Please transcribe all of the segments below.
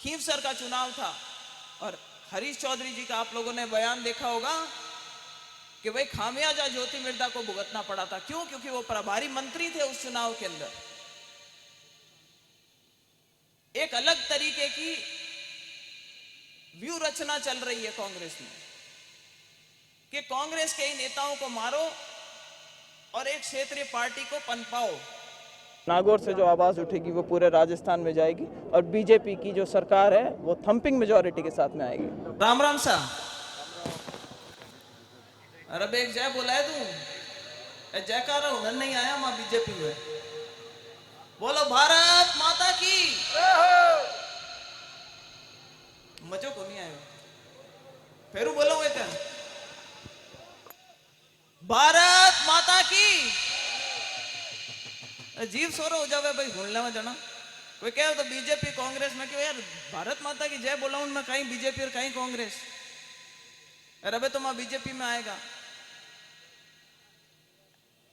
खींवसर का चुनाव था और हरीश चौधरी जी का आप लोगों ने बयान देखा होगा कि भाई खामियाजा ज्योति मिर्धा को भुगतना पड़ा था। क्यों? क्योंकि वो प्रभारी मंत्री थे उस चुनाव के अंदर। एक अलग तरीके की व्यू रचना चल रही है कांग्रेस में कि कांग्रेस के ही नेताओं को मारो और एक क्षेत्रीय पार्टी को पनपाओ। नागौर से जो आवाज़ उठेगी वो पूरे राजस्थान में जाएगी और बीजेपी की जो सरकार है वो थंपिंग मेजॉरिटी के साथ में आएगी। राम राम सा। अरे बे एक जय बोला है तू? जयकारा उधर नहीं आया मां बीजेपी में। बोलो भारत माता की। मजो को नहीं आयो फेरू बोलो वे तेन। भारत माता की। जीव सोरो हो जावे भाई भूलने में जना। कोई कहे तो बीजेपी कांग्रेस में क्यों यार भारत माता की जय बोला मैं कहीं बीजेपी और कहीं कांग्रेस। अरे अबे तो मैं बीजेपी में आएगा।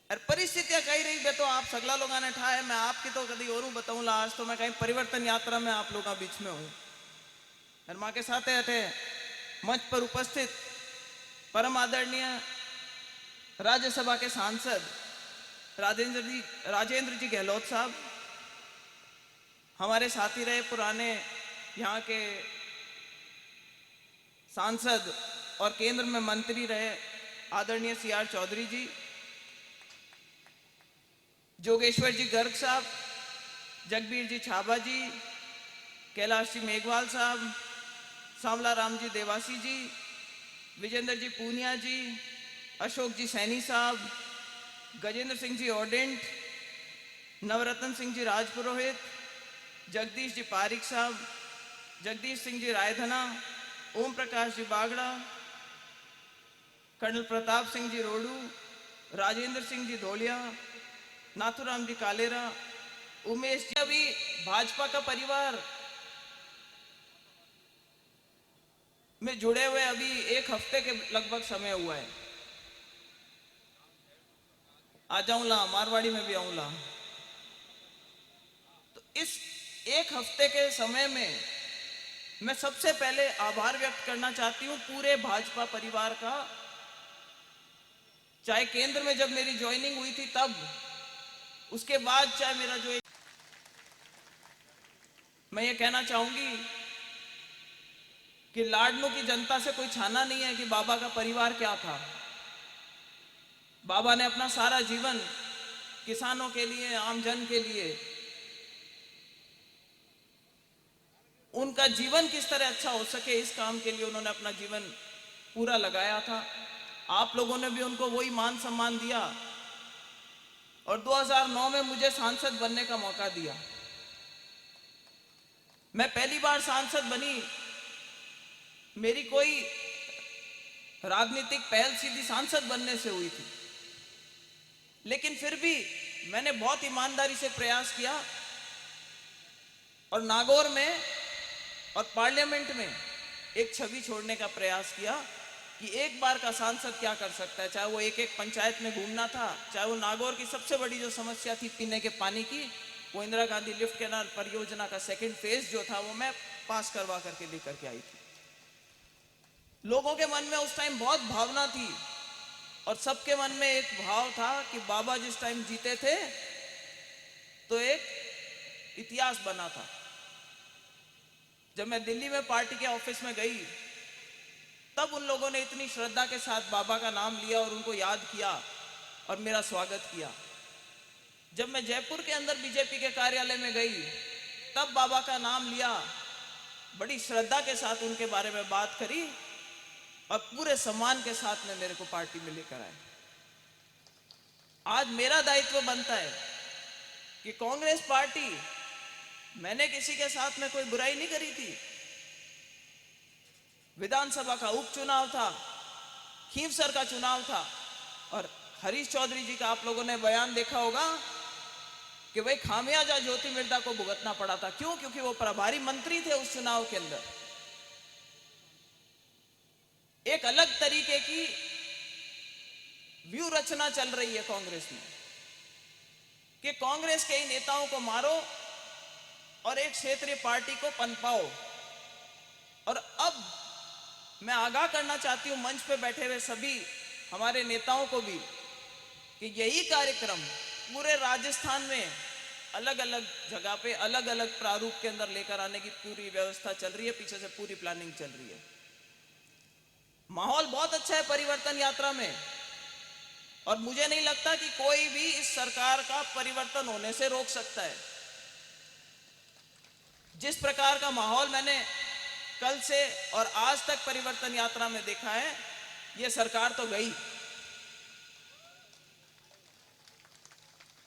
अरे परिस्थितियां कही रही बे तो आप सगला लोग ने ठा है। मैं आपकी तो कभी और बताऊं आज तो मैं कहीं परिवर्तन यात्रा में आप लोगों के बीच में हूं। और मां के साथ है मंच पर उपस्थित परम आदरणीय राज्यसभा के सांसद राजेंद्र जी गहलोत साहब, हमारे साथी रहे पुराने यहाँ के सांसद और केंद्र में मंत्री रहे आदरणीय CR चौधरी जी, जोगेश्वर जी गर्ग साहब, जगबीर जी छाबा जी, कैलाश जी मेघवाल साहब, सांवला राम जी देवासी जी, विजेंद्र जी पूनिया जी, अशोक जी सैनी साहब, गजेंद्र सिंह जी ऑर्डेंट, नवरत्न सिंह जी राजपुरोहित, जगदीश जी पारिक साहब, जगदीश सिंह जी रायधना, ओम प्रकाश जी बागड़ा, कर्नल प्रताप सिंह जी रोडू, राजेंद्र सिंह जी धोलिया, नाथुराम जी कालेरा, उमेश जी। अभी भाजपा का परिवार में जुड़े हुए अभी 1 हफ्ते के लगभग समय हुआ है। आ जाऊंला मारवाड़ी में भी आऊंला। तो इस 1 हफ्ते के समय में मैं सबसे पहले आभार व्यक्त करना चाहती हूं पूरे भाजपा परिवार का। चाहे केंद्र में जब मेरी ज्वाइनिंग हुई थी तब, उसके बाद चाहे मेरा जो मैं ये कहना चाहूंगी कि लाडनू की जनता से कोई छाना नहीं है कि बाबा का परिवार क्या था। बाबा ने अपना सारा जीवन किसानों के लिए, आमजन के लिए, उनका जीवन किस तरह अच्छा हो सके इस काम के लिए उन्होंने अपना जीवन पूरा लगाया था। आप लोगों ने भी उनको वही मान सम्मान दिया और 2009 में मुझे सांसद बनने का मौका दिया। मैं पहली बार सांसद बनी, मेरी कोई राजनीतिक पहल सीधी सांसद बनने से हुई थी, लेकिन फिर भी मैंने बहुत ईमानदारी से प्रयास किया और नागौर में और पार्लियामेंट में एक छवि छोड़ने का प्रयास किया कि एक बार का सांसद क्या कर सकता है। चाहे वो एक पंचायत में घूमना था, चाहे वो नागौर की सबसे बड़ी जो समस्या थी पीने के पानी की, वो इंदिरा गांधी लिफ्ट कैनाल परियोजना का 2nd फेज जो था वो मैं पास करवा करके लेकर के आई थी। लोगों के मन में उस टाइम बहुत भावना थी और सबके मन में एक भाव था कि बाबा जिस टाइम जीते थे तो एक इतिहास बना था। जब मैं दिल्ली में पार्टी के ऑफिस में गई तब उन लोगों ने इतनी श्रद्धा के साथ बाबा का नाम लिया और उनको याद किया और मेरा स्वागत किया। जब मैं जयपुर के अंदर बीजेपी के कार्यालय में गई तब बाबा का नाम लिया, बड़ी श्रद्धा के साथ उनके बारे में बात करी और पूरे सम्मान के साथ में मेरे को पार्टी में लेकर आए। आज मेरा दायित्व बनता है कि कांग्रेस पार्टी, मैंने किसी के साथ में कोई बुराई नहीं करी थी। विधानसभा का उपचुनाव था, खींवसर का चुनाव था और हरीश चौधरी जी का आप लोगों ने बयान देखा होगा कि भाई खामियाजा ज्योति मिर्धा को भुगतना पड़ा था। क्यों? क्योंकि वो प्रभारी मंत्री थे उस चुनाव के अंदर। एक अलग तरीके की व्यू रचना चल रही है कांग्रेस में कि कांग्रेस के ही नेताओं को मारो और एक क्षेत्रीय पार्टी को पनपाओ। और अब मैं आगाह करना चाहती हूं मंच पे बैठे हुए सभी हमारे नेताओं को भी कि यही कार्यक्रम पूरे राजस्थान में अलग अलग जगह पे अलग अलग प्रारूप के अंदर लेकर आने की पूरी व्यवस्था चल रही है, पीछे से पूरी प्लानिंग चल रही है। माहौल बहुत अच्छा है परिवर्तन यात्रा में, और मुझे नहीं लगता कि कोई भी इस सरकार का परिवर्तन होने से रोक सकता है। जिस प्रकार का माहौल मैंने कल से और आज तक परिवर्तन यात्रा में देखा है, यह सरकार तो गई,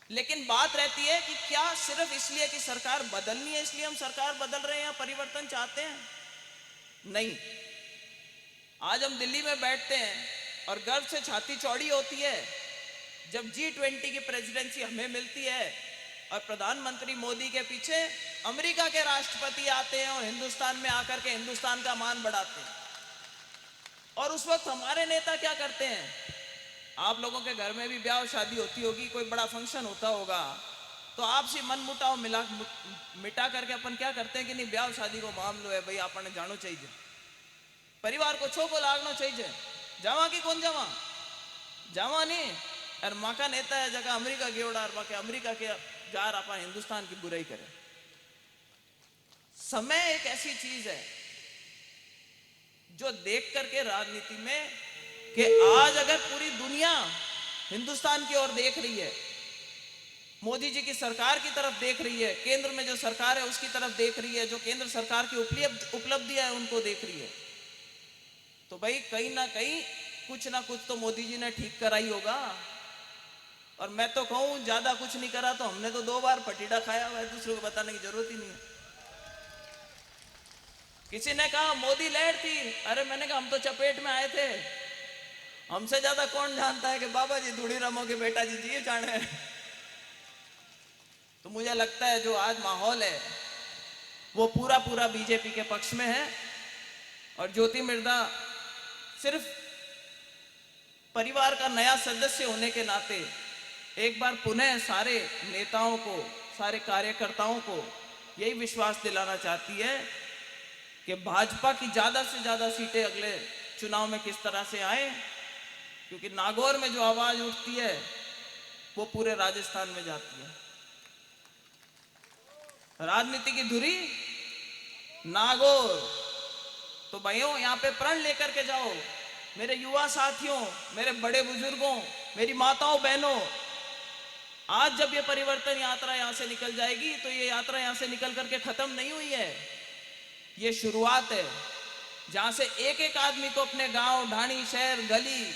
लेकिन बात रहती है कि क्या सिर्फ इसलिए कि सरकार बदलनी है इसलिए हम सरकार बदल रहे हैं या परिवर्तन चाहते हैं? नहीं। आज हम दिल्ली में बैठते हैं और गर्व से छाती चौड़ी होती है जब G20 की प्रेसिडेंसी हमें मिलती है और प्रधानमंत्री मोदी के पीछे अमेरिका के राष्ट्रपति आते हैं और हिंदुस्तान में आकर के हिंदुस्तान का मान बढ़ाते हैं। और उस वक्त हमारे नेता क्या करते हैं? आप लोगों के घर में भी ब्याह शादी होती होगी, कोई बड़ा फंक्शन होता होगा, तो आपसी मन मुटाव मिटा करके अपन क्या करते हैं कि नहीं, ब्याह शादी को मामलो है भाई, आपने जानो चाहिए, परिवार को छो को लागनो चाहिए, जावा की कौन जावा नहीं, और माँ का नेता है जगह अमेरिका गेवड़ा और बाकी अमेरिका के जार आप हिंदुस्तान की बुराई करें। समय एक ऐसी चीज है जो देख करके राजनीति में कि आज अगर पूरी दुनिया हिंदुस्तान की ओर देख रही है, मोदी जी की सरकार की तरफ देख रही है, केंद्र में जो सरकार है उसकी तरफ देख रही है, जो केंद्र सरकार की उपलब्धियां है उनको देख रही है, तो भाई कहीं ना कहीं कुछ ना कुछ तो मोदी जी ने ठीक करा ही होगा। और मैं तो कहूं ज्यादा कुछ नहीं करा तो हमने तो 2 बार पटीड़ा खाया हुआ है, दूसरे को बताने की जरूरत ही नहीं है। किसी ने कहा मोदी लहर थी, अरे मैंने कहा हम तो चपेट में आए थे, हमसे ज्यादा कौन जानता है कि बाबा जी धूड़ी रमो के बेटा जी जी जाने। तो मुझे लगता है जो आज माहौल है वो पूरा पूरा बीजेपी के पक्ष में है, और ज्योति मिर्धा सिर्फ परिवार का नया सदस्य होने के नाते एक बार पुनः सारे नेताओं को, सारे कार्यकर्ताओं को यही विश्वास दिलाना चाहती है कि भाजपा की ज्यादा से ज्यादा सीटें अगले चुनाव में किस तरह से आए, क्योंकि नागौर में जो आवाज उठती है वो पूरे राजस्थान में जाती है। राजनीति की धुरी नागौर, तो भाइयों यहाँ पे प्रण लेकर के जाओ, मेरे युवा साथियों, मेरे बड़े बुजुर्गों, मेरी माताओं बहनों, आज जब ये परिवर्तन यात्रा यहाँ से निकल जाएगी तो ये यात्रा यहाँ से निकल करके खत्म नहीं हुई है, ये शुरुआत है, जहां से एक एक आदमी को अपने गांव, ढाणी, शहर, गली,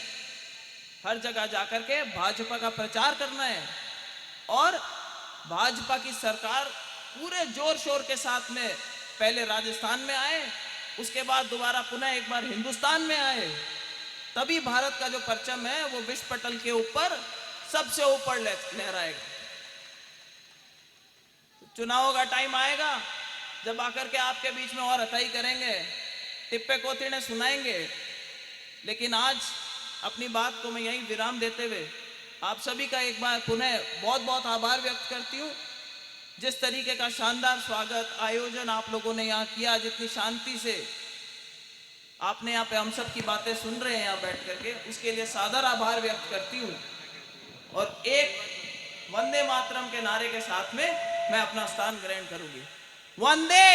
हर जगह जाकर के भाजपा का प्रचार करना है, और भाजपा की सरकार पूरे जोर शोर के साथ में पहले राजस्थान में आए, उसके बाद दोबारा पुनः एक बार हिंदुस्तान में आए, तभी भारत का जो परचम है वो विश्व पटल के ऊपर सबसे ऊपर लहराएगा। चुनावों का टाइम आएगा जब आकर के आपके बीच में और हथाई करेंगे, टिप्पे कोतिड़े सुनाएंगे, लेकिन आज अपनी बात को मैं यहीं विराम देते हुए आप सभी का एक बार पुनः बहुत बहुत आभार व्यक्त करती हूँ। जिस तरीके का शानदार स्वागत आयोजन आप लोगों ने यहाँ किया, जितनी शांति से आपने यहाँ पे हम सब की बातें सुन रहे हैं यहाँ बैठ करके, उसके लिए सादर आभार व्यक्त करती हूँ। और एक वंदे मातरम के नारे के साथ में मैं अपना स्थान ग्रहण करूंगी। वंदे